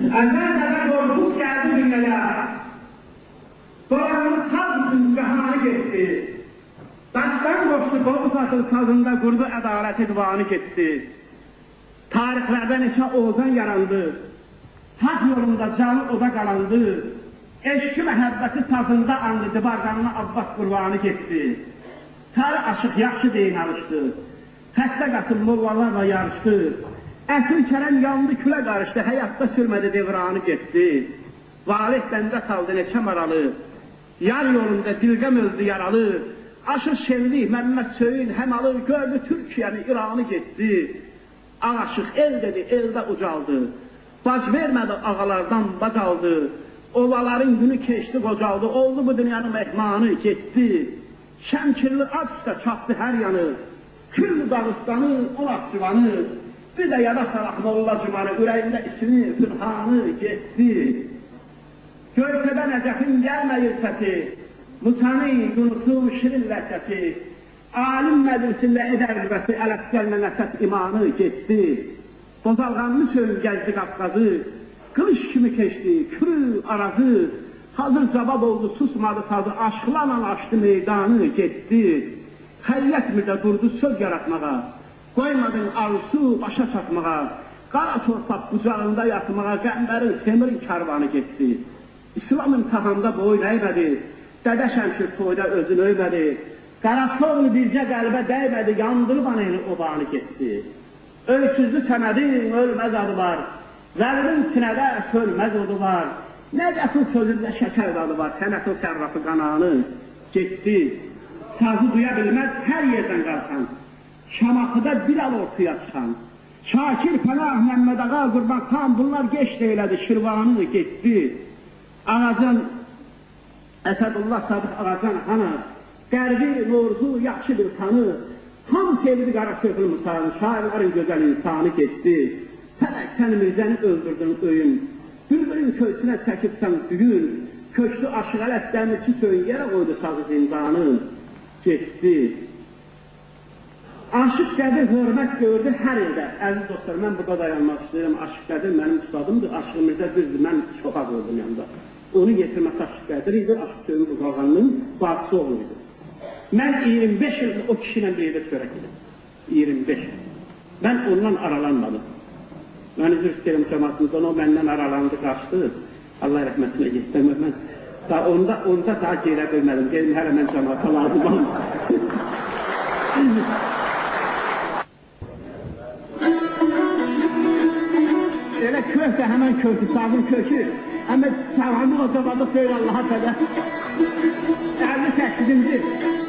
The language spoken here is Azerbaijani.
Əvvəl qorxub gəldi dünyaya. Doğanın saz üçün qəhanı getdi. Daşdan qoşdu, qoğu satıl sazında qurdu ədalət edvanı getdi. Tarixlərdə neçə oğuzan yarandı. Haq yolunda canı oda qalandı. Eşki məhəbbəti sazında andı, dibarqanına Abbas qurbanı getdi. Tarih aşıq yaxşı deyin alışdı. Xəstə qatıl mollalarla yarışdı. Əsil kərəm yandı, külə qarışdı, həyatda sürmədi, devranı getdi. Valih bəndə saldı neçə maralı. Yar yolunda dilqəm öldü yaralı. Aşır şenlik, Məmməd Söyün həmalı, gördü Türkiyəni, İranı getdi. Ağ aşıq el dedi, elde ucaldı. Bac vermədi ağalardan bac aldı. Ovaların günü keçdi, qocaldı. Oldu bu dünyanın mehmanı, getdi. Şəmkirli ad üstə çapdı hər yanı. Kül Dağıstanı, Ulaqçıvanı. Bir də yada salaq Molla Cümanı, ürəyində ismi, Fırhanı getdi. Gölkədə Nəcəfin gəlməyir səsi. Mutanı, Yunusu, şirin ləzzəti. Alim mədrəsində edər rübəsi, Ələsgəlmə nəsət imanı getdi. Bozalğanlı söz gəzdi Qafqazı, qılış kimi keçdi, kürü, arazı. Hazır cavab oldu, susmadı tadı, aşklarla açdı meydanı getdi. Xəyyət müdə durdu söz yaratmağa, qoymadın arzusu başa çatmağa. Qara torpaq bucağında yatmağa, qəmbərin, semirin karvanı getdi. İslam imtihanda boyun əymədi, Dədə Şəmşir toyda özünü öymədi. Qarasol bircə qəlbə dəymədi, yandırıb anayını obanı getdi. Öysüzlü səmədin ölməz adı var, zərrin sinədə sölməz odu var. Nəcəfin sözündə şəkər dadı var, sənət o sərrafı qanağını getdi. Sazı duya bilməz, hər yerdən qalsan, Şamaxıda bir al ortaya çıxan. Şakir Pənah, Məmməd Ağa, Qurban Xan, bunlar geç deylədi, Şirvanı getdi. Ağacan, Əsədullah Sadıq Ağacan Xana, Qərbi, Norzu, yaxşı bir tanı, tam sevdi Qarasökül Musanı, şairlərin gözəl insanı getdi. Fələk sən Mirzəni öldürdün öyün, bülbülün köysünə çəkibsən düyün, köçdü aşıq Ələsgəmisi söyün, yerə qoydu sazı zindanı getdi. Aşıq Qədir hörmət gördü hər ildə. Əziz dostlar, mən burada dayanmaq istəyirəm. Aşıq Qədir mənim ustadımdır, Aşıq Mirzə düzdür, mən çox az oldum yanında. Onu getirmək Aşıq Qədir idi, Aşıq Söyün Quzalğanının bacısı oğluydu. Mən 25 il o kişiyle birlikdə çörək edim. 25 il. Mən ondan aralanmadım. Mən üzr istəyirəm cəmatımızdan, o məndən aralandı, qaçdı. Allah rəhmətinə getdim. Mən onda daha geylə bilmədim. Gelin hələ mən cəmata lazım olmadım. Elə kökdə həmən kökü, sağın kökü. Həmən sağlamlıq o cavabı söylə Allaha qədər. 58-ci.